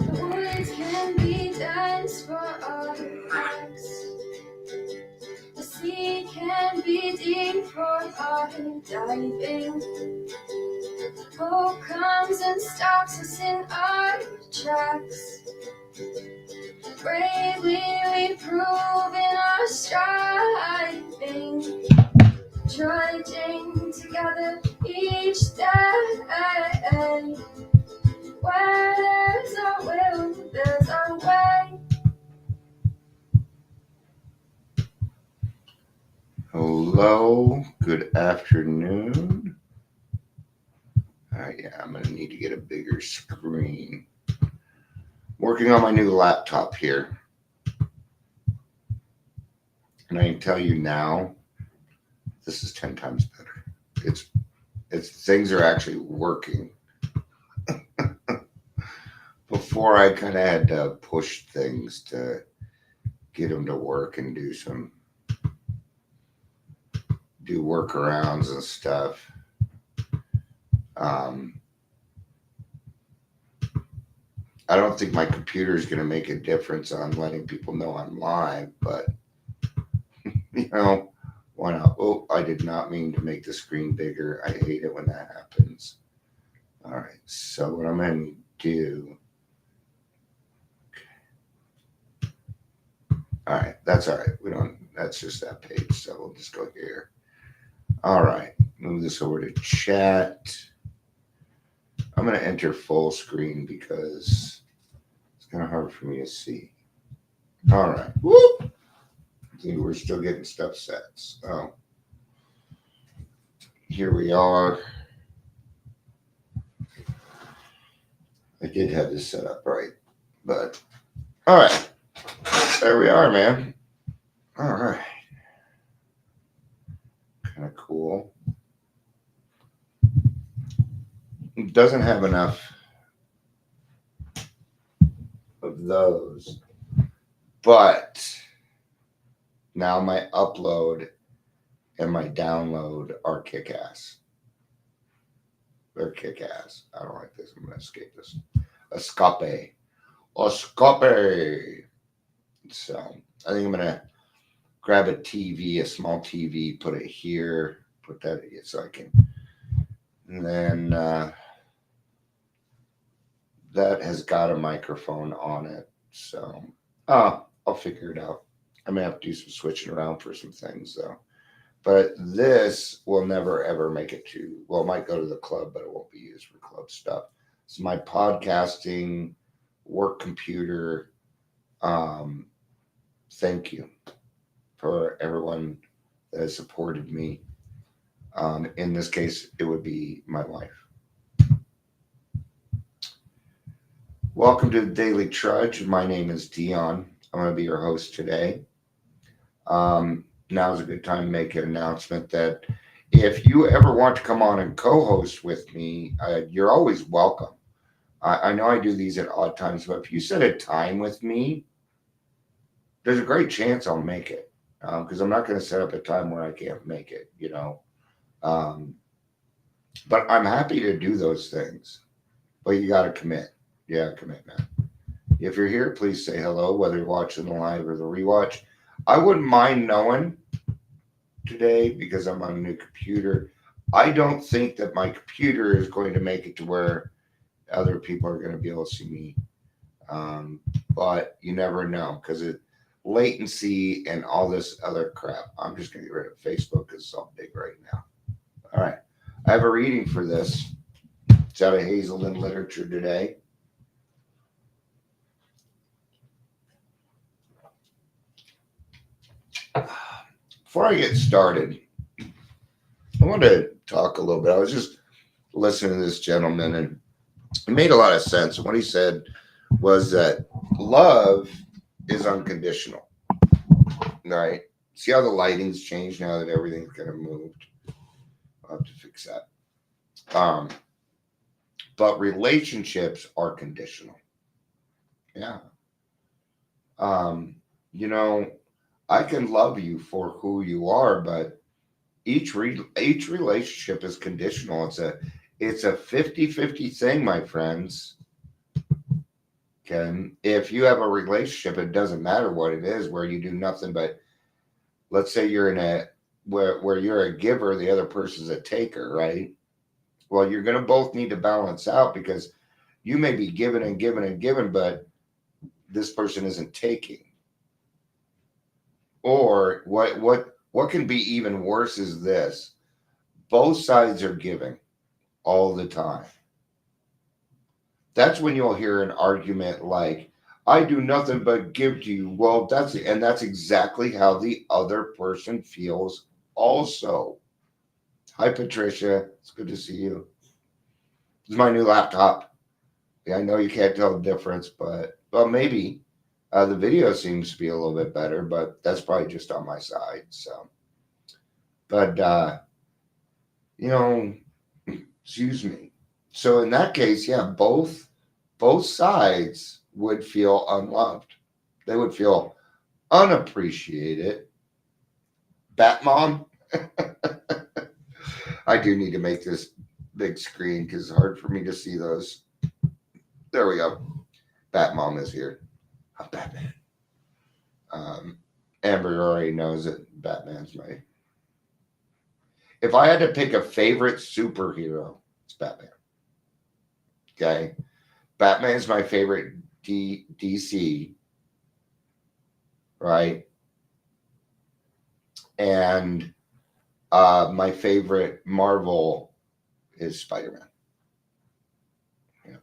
woods can be dense for artifacts. The sea can be deep for diving. Hope comes and stops us in our tracks. Bravely we prove in our striving, trudging together each day. Where there's a will, there's a way. Hello, good afternoon. Yeah, I'm going to need to get a bigger screen. Working on my new laptop here. And I can tell you now, this is 10 times better. It's things are actually working. Before I kind of had to push things to get them to work and do workarounds and stuff. I don't think my computer is going to make a difference on letting people know I'm live, but why not? Oh, I did not mean to make the screen bigger. I hate it when that happens. All right, so what I'm going to do. All right, that's all right. That's just that page, so we'll just go here. All right, move this over to chat. I'm going to enter full screen because it's kind of hard for me to see. All right. Whoop! See, we're still getting stuff set. So here we are. I did have this set up right, but all right. There we are, man. All right. Kind of cool. It doesn't have enough of those, but now my upload and my download are kick-ass. They're kick-ass. I don't like this. I'm going to escape this. Escape. So I think I'm going to grab a TV, a small TV, put it here, put that in so I can. And then that has got a microphone on it. So I'll figure it out. I may have to do some switching around for some things, though. But this will never, ever make it to, well, it might go to the club, but it won't be used for club stuff. It's my podcasting work computer. Thank you for everyone that has supported me. In this case, it would be my wife. Welcome to the Daily Trudge. My name is Dion. I'm going to be your host today. Now is a good time to make an announcement that if you ever want to come on and co-host with me, you're always welcome. I know I do these at odd times, but if you set a time with me, there's a great chance I'll make it because I'm not going to set up a time where I can't make it, But I'm happy to do those things, but you got to commit. Yeah, commitment. If you're here, please say hello, whether you're watching the live or the rewatch. I wouldn't mind knowing today because I'm on a new computer. I don't think that my computer is going to make it to where other people are going to be able to see me. But you never know because it latency and all this other crap. I'm just going to get rid of Facebook because it's all big right now. All right. I have a reading for this. It's out of Hazelden Literature today. Before I get started, I want to talk a little bit. I was just listening to this gentleman, and it made a lot of sense. And what he said was that love is unconditional, right? See how the lighting's changed now that everything's kind of moved? I'll have to fix that. But relationships are conditional. Yeah. I can love you for who you are, but each relationship is conditional. It's a 50-50 thing, my friends. Okay. If you have a relationship, it doesn't matter what it is, where you do nothing but, let's say you're in a where you're a giver, the other person's a taker, right? Well, you're gonna both need to balance out, because you may be giving and giving and giving, but this person isn't taking. Or what can be even worse is this: both sides are giving all the time. That's when you'll hear an argument like, I do nothing but give to you. Well, that's exactly how the other person feels also. Hi Patricia, it's good to see you. This is my new laptop. Yeah, I know you can't tell the difference, but well, maybe the video seems to be a little bit better, but that's probably just on my side. So, but you know, excuse me. So in that case, yeah, both sides would feel unloved. They would feel unappreciated. Bat mom, I do need to make this big screen because it's hard for me to see those. There we go. Bat mom is here. I'm Batman. Um, Amber already knows that Batman's my. If I had to pick a favorite superhero, it's Batman. Okay, Batman's my favorite DC, right? And my favorite Marvel is Spider-Man. Yeah.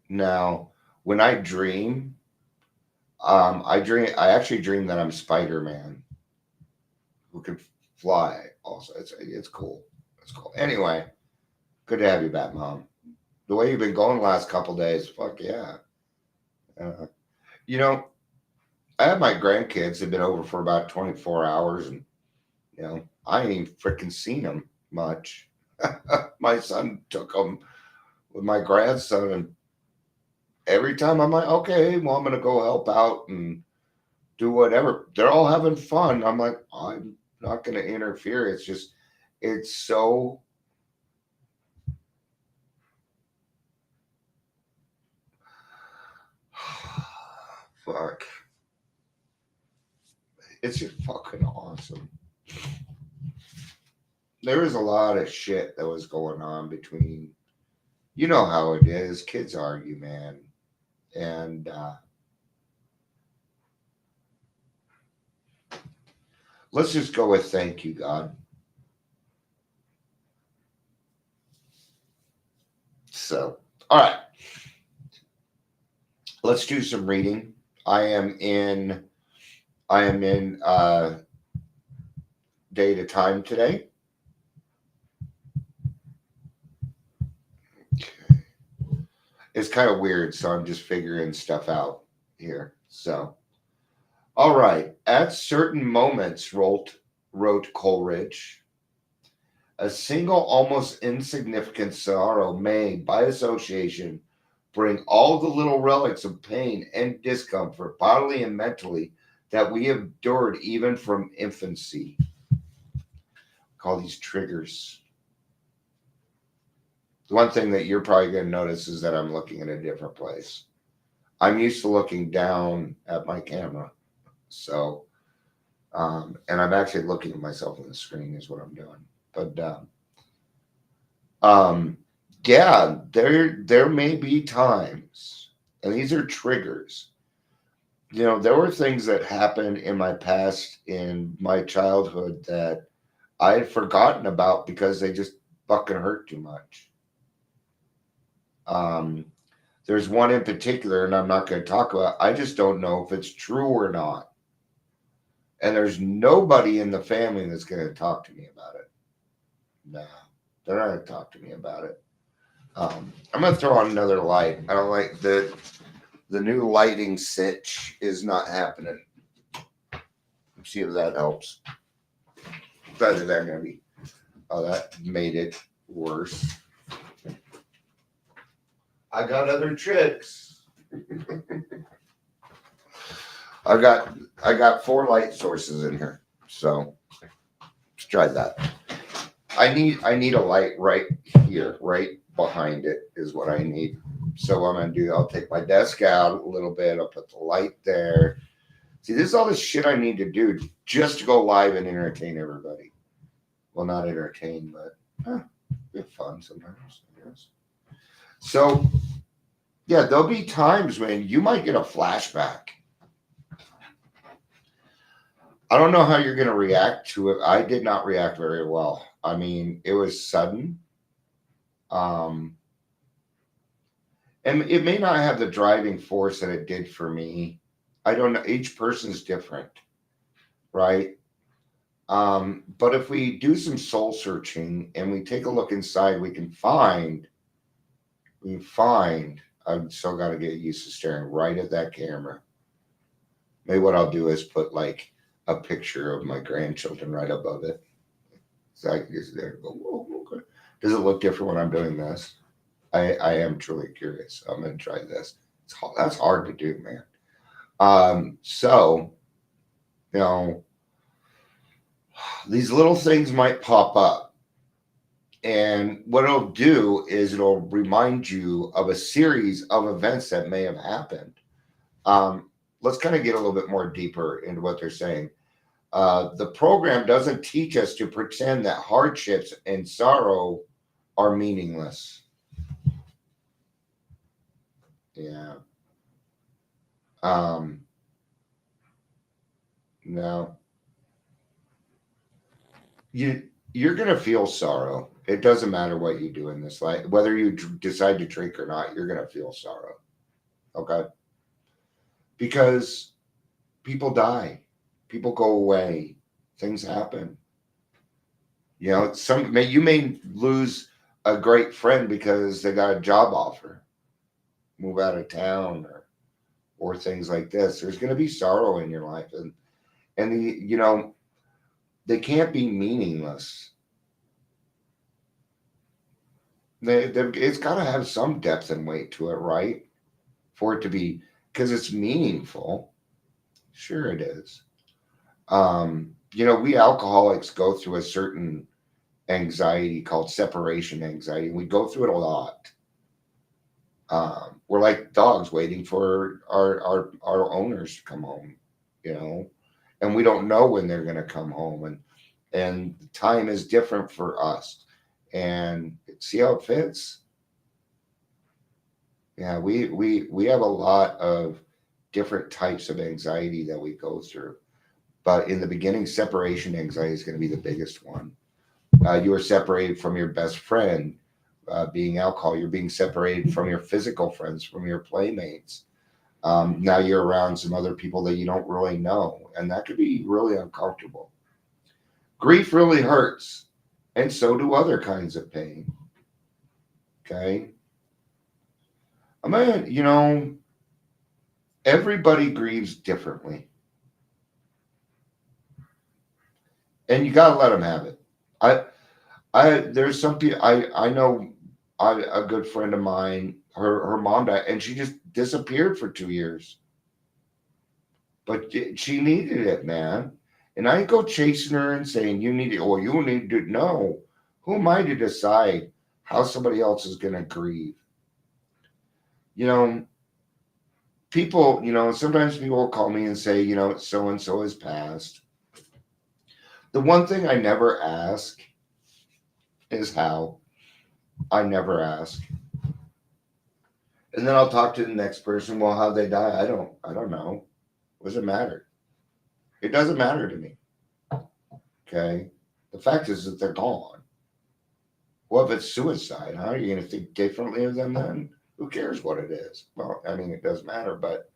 Now, when I dream, I actually dream that I'm Spider-Man who can fly. Also, it's cool. It's cool. Anyway, good to have you back, Mom. The way you've been going the last couple days, fuck yeah. Uh, you know, I have my grandkids. They've been over for about 24 hours, and I ain't even freaking seen them much. My son took them with my grandson, and every time I'm like, okay, well, I'm gonna go help out and do whatever. They're all having fun. I'm like, I'm not gonna interfere. It's just, it's so. Fuck. It's just fucking awesome. There was a lot of shit that was going on between, you know how it is. Kids argue, man. And let's just go with thank you, God. So, all right, let's do some reading. I am in, I am in Date of Time today. Okay. It's kind of weird, so I'm just figuring stuff out here. So, all right. At certain moments, wrote Coleridge, a single, almost insignificant sorrow may, by association, bring all the little relics of pain and discomfort, bodily and mentally, that we have endured even from infancy. Call these triggers. The one thing that you're probably going to notice is that I'm looking at a different place. I'm used to looking down at my camera. So, and I'm actually looking at myself on the screen is what I'm doing. But, yeah, there may be times, and these are triggers. There were things that happened in my past, in my childhood, that I had forgotten about because they just fucking hurt too much. Um, there's one in particular, and I'm not going to talk about. I just don't know if it's true or not. And there's nobody in the family that's going to talk to me about it. No, they're not going to talk to me about it. I'm going to throw on another light. I don't like the new lighting sitch is not happening. Let's see if that helps. Better than going to be. Oh, that made it worse. I got other tricks. I got 4 light sources in here. So try that. I need a light right here, right behind it is what I need. So what I'm gonna do, I'll take my desk out a little bit. I'll put the light there. See, this is all the shit I need to do just to go live and entertain everybody. Well, not entertain, but we have fun sometimes, I guess. So yeah, there'll be times when you might get a flashback. I don't know how you're going to react to it. I did not react very well. I mean, it was sudden. Um, and it may not have the driving force that it did for me. I don't know. Each person's different, right? But if we do some soul searching and we take a look inside, we find, I've still got to get used to staring right at that camera. Maybe what I'll do is put like a picture of my grandchildren right above it. So I can just there and go, whoa, okay. Does it look different when I'm doing this? I am truly curious. I'm going to try this. That's hard to do, man. So, you know, these little things might pop up. And what it'll do is it'll remind you of a series of events that may have happened. Let's kind of get a little bit more deeper into what they're saying. The program doesn't teach us to pretend that hardships and sorrow are meaningless. Yeah. No. You're gonna feel sorrow. It doesn't matter what you do in this life, whether you decide to drink or not. You're gonna feel sorrow. Okay. Because people die, people go away, things happen. You know, you may lose a great friend because they got a job offer, move out of town, or things like this. There's going to be sorrow in your life, and you know, they can't be meaningless. It's got to have some depth and weight to it, right? For it to be, because it's meaningful. Sure, it is. You know, we alcoholics go through a certain anxiety called separation anxiety. We go through it a lot. We're like dogs waiting for our owners to come home, you know, and we don't know when they're going to come home, and time is different for us. And see how it fits. Yeah, we have a lot of different types of anxiety that we go through. But in the beginning, separation anxiety is going to be the biggest one. You are separated from your best friend, being alcohol. You're being separated from your physical friends, from your playmates. Now you're around some other people that you don't really know, and that could be really uncomfortable. Grief really hurts, and so do other kinds of pain. Okay? I mean, you know, everybody grieves differently, and you got to let them have it. There's some people I know. A good friend of mine, her mom died, and she just disappeared for 2 years. But she needed it, man. And I ain't go chasing her and saying you need it or you need to know. Who am I to decide how somebody else is going to grieve? You know, people. You know, sometimes people will call me and say, you know, so and so has passed. The one thing I never ask is how. I never ask. And then I'll talk to the next person. Well, how'd they die? I don't know. What does it matter? It doesn't matter to me. Okay. The fact is that they're gone. Well, if it's suicide, how are you going to think differently of them then? Who cares what it is? Well, I mean, it does matter, but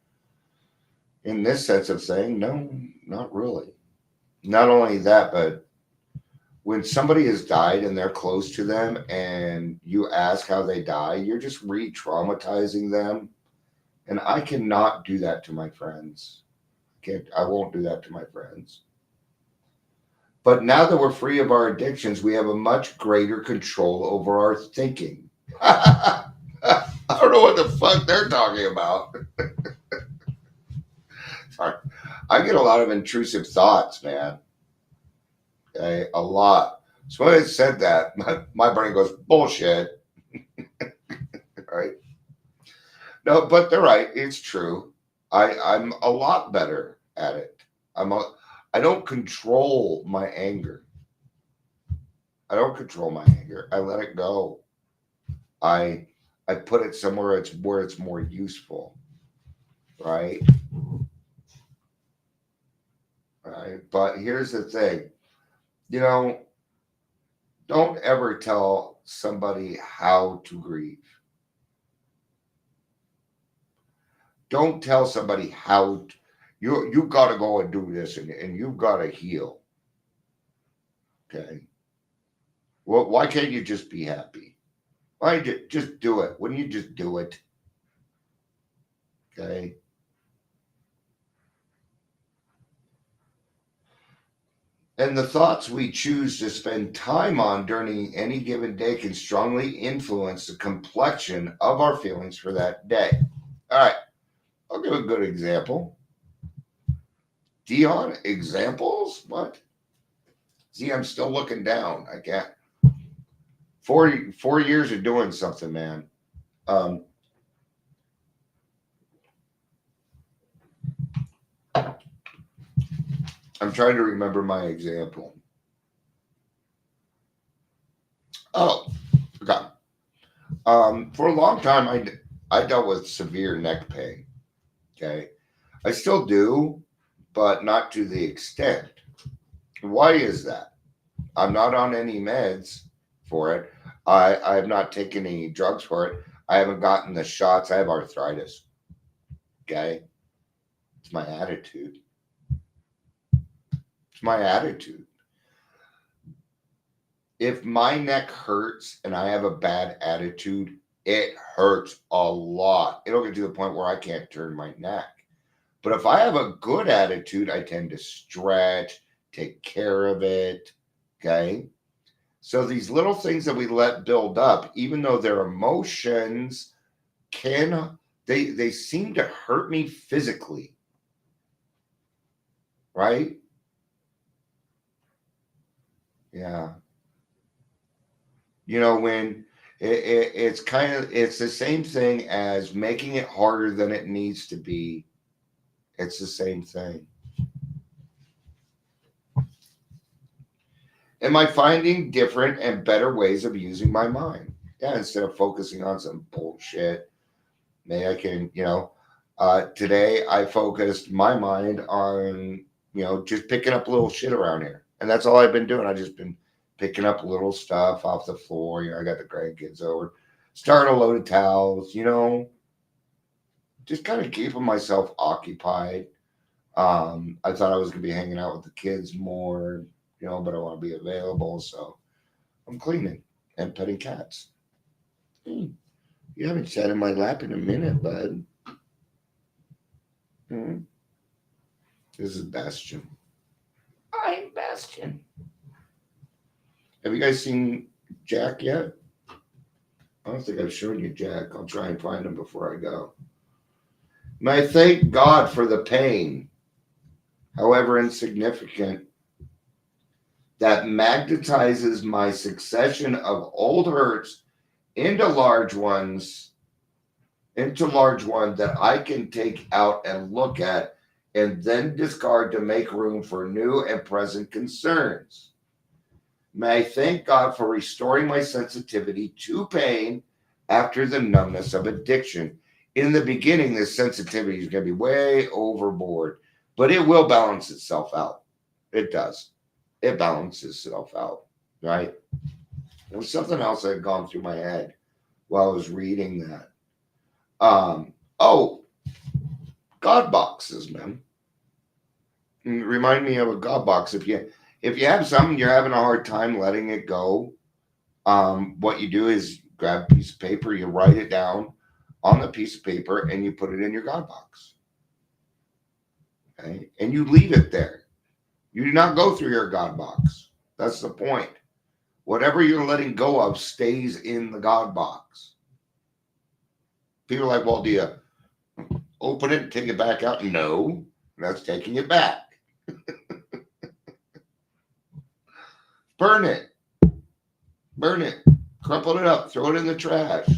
in this sense of saying, no, not really. Not only that, but when somebody has died and they're close to them and you ask how they die, you're just re-traumatizing them. And I cannot do that to my friends. I won't do that to my friends. But now that we're free of our addictions, we have a much greater control over our thinking. I don't know what the fuck they're talking about. Sorry. I get a lot of intrusive thoughts, man. Okay, a lot. So when I said that, my brain goes bullshit. Right? No, but they're right. It's true. I'm a lot better at it. I'm a I don't control my anger. I don't control my anger. I let it go. I I put it somewhere it's where it's more useful. Right? Right. But here's the thing. You know, don't ever tell somebody how to grieve. Don't tell somebody how to, you got to go and do this and you've got to heal. Okay. Well, why can't you just be happy? Why just do it? Wouldn't you just do it? Okay. And the thoughts we choose to spend time on during any given day can strongly influence the complexion of our feelings for that day. All right. I'll give a good example. Dion, examples? What? See, I'm still looking down. I can't. 4 years of doing something, man. Um, I'm trying to remember my example. Oh, okay. For a long time, I dealt with severe neck pain. Okay, I still do, but not to the extent. Why is that? I'm not on any meds for it. I have not taken any drugs for it. I haven't gotten the shots. I have arthritis. Okay, it's my attitude. It's my attitude. If my neck hurts and I have a bad attitude, it hurts a lot. It'll get to the point where I can't turn my neck. But if I have a good attitude, I tend to stretch, take care of it. Okay. So these little things that we let build up, even though they're emotions, can they seem to hurt me physically, right? Yeah. When it's the same thing as making it harder than it needs to be. It's the same thing. Am I finding different and better ways of using my mind? Yeah, instead of focusing on some bullshit, maybe I can, today I focused my mind on, just picking up little shit around here. And that's all I've been doing. I just been picking up little stuff off the floor. I got the grandkids over, starting a load of towels, just kind of keeping myself occupied. I thought I was going to be hanging out with the kids more, but I want to be available. So I'm cleaning and petting cats. Hmm, you haven't sat in my lap in a minute, bud. Hmm. This is Bastion. I'm Bastion. Have you guys seen Jack yet? I don't think I've shown you Jack. I'll try and find him before I go. May I thank God for the pain, however insignificant, that magnetizes my succession of old hurts into large ones, into large one that I can take out and look at and then discard to make room for new and present concerns. May I thank God for restoring my sensitivity to pain after the numbness of addiction. In the beginning, this sensitivity is going to be way overboard, but it will balance itself out. It does. It balances itself out, right? There was something else that had gone through my head while I was reading that. Oh, God boxes, man. Remind me of a God box. If you have something you're having a hard time letting it go, what you do is grab a piece of paper, you write it down on the piece of paper, and you put it in your God box. Okay, and you leave it there. You do not go through your God box. That's the point. Whatever you're letting go of stays in the God box. People are like, well, do you open it and take it back out? No, that's taking it back. burn it, crumple it up, throw it in the trash.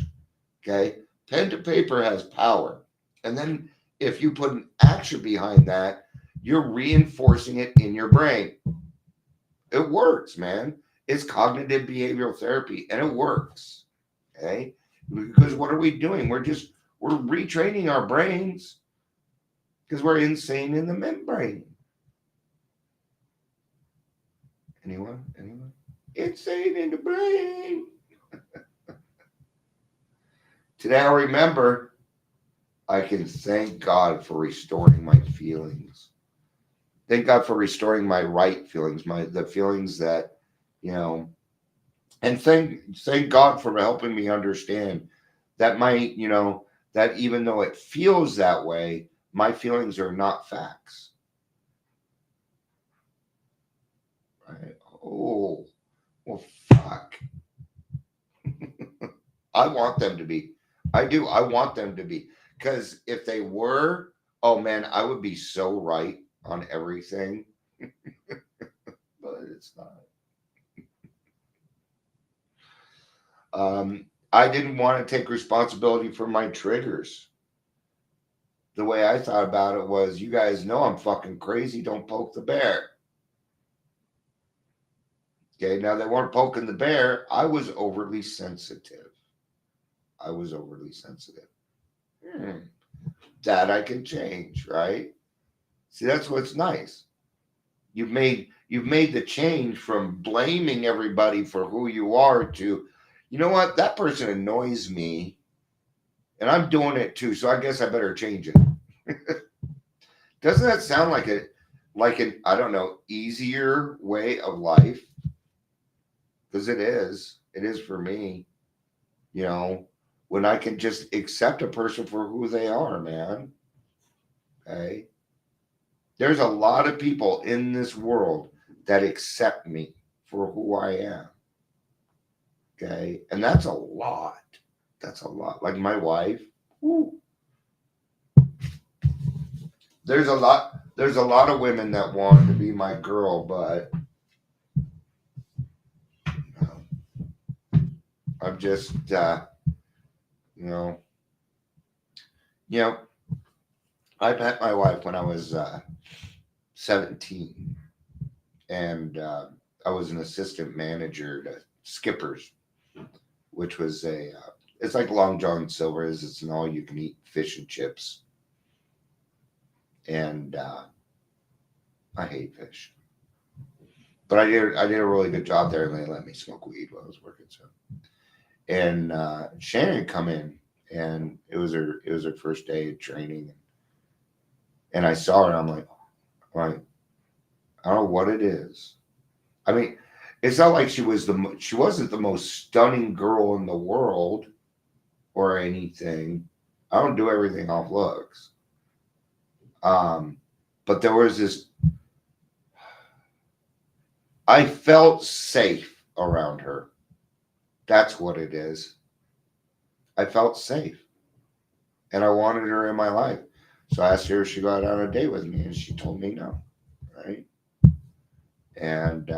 Okay. Pen to paper has power. And then if you put an action behind that, you're reinforcing it in your brain. It works, man. It's cognitive behavioral therapy and it works. Okay. Because what are we doing? We're retraining our brains because we're insane in the membrane. Anyone? Insane in the brain. Today I remember I can thank God for restoring my feelings. Thank God for restoring my right feelings, the feelings that, and thank God for helping me understand that that even though it feels that way, my feelings are not facts. Right? Oh, well, fuck. I want them to be. I do. I want them to be. Because if they were, oh man, I would be so right on everything. But it's not. I didn't want to take responsibility for my triggers. The way I thought about it was, you guys know I'm fucking crazy. Don't poke the bear. Okay, now they weren't poking the bear. I was overly sensitive. That I can change, right? See, that's what's nice. You've made the change from blaming everybody for who you are to, you know what, that person annoys me, and I'm doing it too, so I guess I better change it. Doesn't that sound like an I don't know, easier way of life? Because it is for me. When I can just accept a person for who they are, man. Okay. There's a lot of people in this world that accept me for who I am. Okay. And that's a lot. Like my wife. Woo. There's a lot of women that want to be my girl, but I'm just I met my wife when I was 17, and I was an assistant manager to Skipper's, which was it's like Long John Silver's. It's an all-you-can-eat fish and chips, and I hate fish, but I did a really good job there, and they let me smoke weed while I was working. So, and Shannon had come in, and it was her first day of training, and I saw her, and I'm like, I don't know what it is. I mean, it's not like she wasn't the most stunning girl in the world or anything. I don't do everything off looks. But there was this, I felt safe around her. That's what it is. I felt safe. And I wanted her in my life. So I asked her if she got on a date with me, and she told me no. Right? And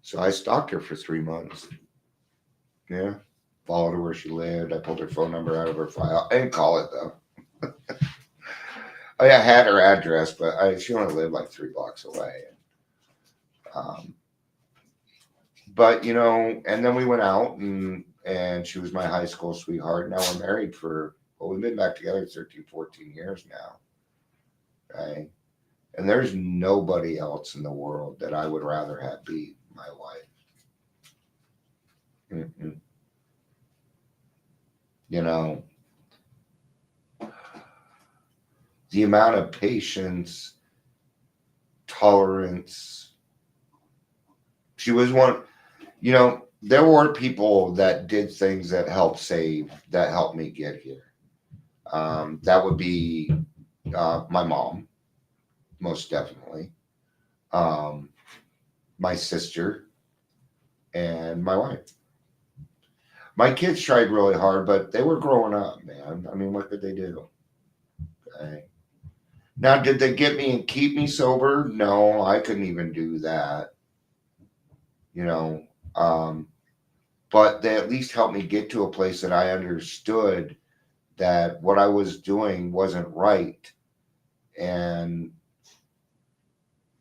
so I stalked her for 3 months. Yeah. Followed her where she lived. I pulled her phone number out of her file. I didn't call it, though. I had her address, but she only lived like 3 blocks away. But, and then we went out, and she was my high school sweetheart. Now we're married we've been back together 13, 14 years now. Right? And there's nobody else in the world that I would rather have be my wife. Mm-mm. The amount of patience, tolerance. She was one, there were people that did things that helped me get here. That would be my mom, most definitely. My sister and my wife. My kids tried really hard, but they were growing up, man. I mean, what could they do? Okay. Now, did they get me and keep me sober? No, I couldn't even do that. you know. But they at least helped me get to a place that I understood that what I was doing wasn't right. And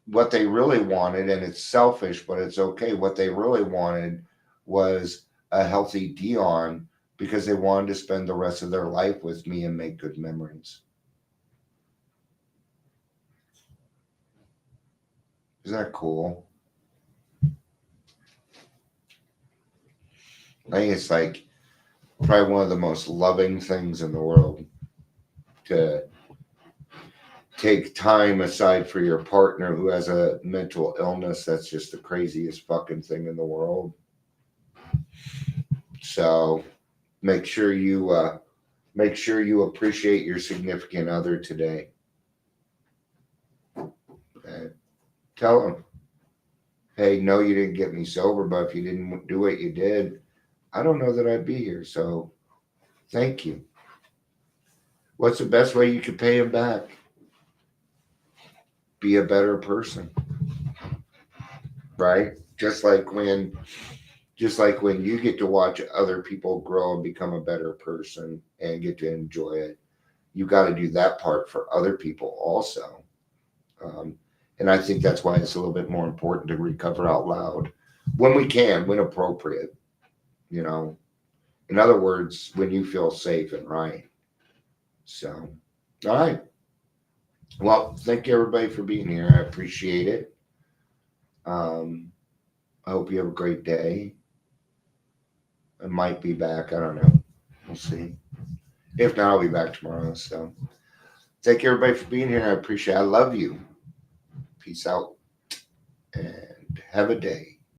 what they really wanted, and it's selfish, but it's okay. What they really wanted was a healthy Dion because they wanted to spend the rest of their life with me and make good memories. Isn't that cool? I think it's like probably one of the most loving things in the world to take time aside for your partner who has a mental illness. That's just the craziest fucking thing in the world. So make sure you appreciate your significant other today. And tell them, hey, no, you didn't get me sober, but if you didn't do what you did, I don't know that I'd be here. So thank you. What's the best way you could pay him back? Be a better person, right? Just like when you get to watch other people grow and become a better person and get to enjoy it, you got to do that part for other people also. Um, and I think that's why it's a little bit more important to recover out loud when we can, when appropriate. You know, in other words, when you feel safe and right. So, all right. Well, thank you everybody for being here. I appreciate it. Um, I hope you have a great day. I might be back. I don't know. We'll see. If not, I'll be back tomorrow. So, thank you everybody for being here. I appreciate it. I love you. Peace out and have a day.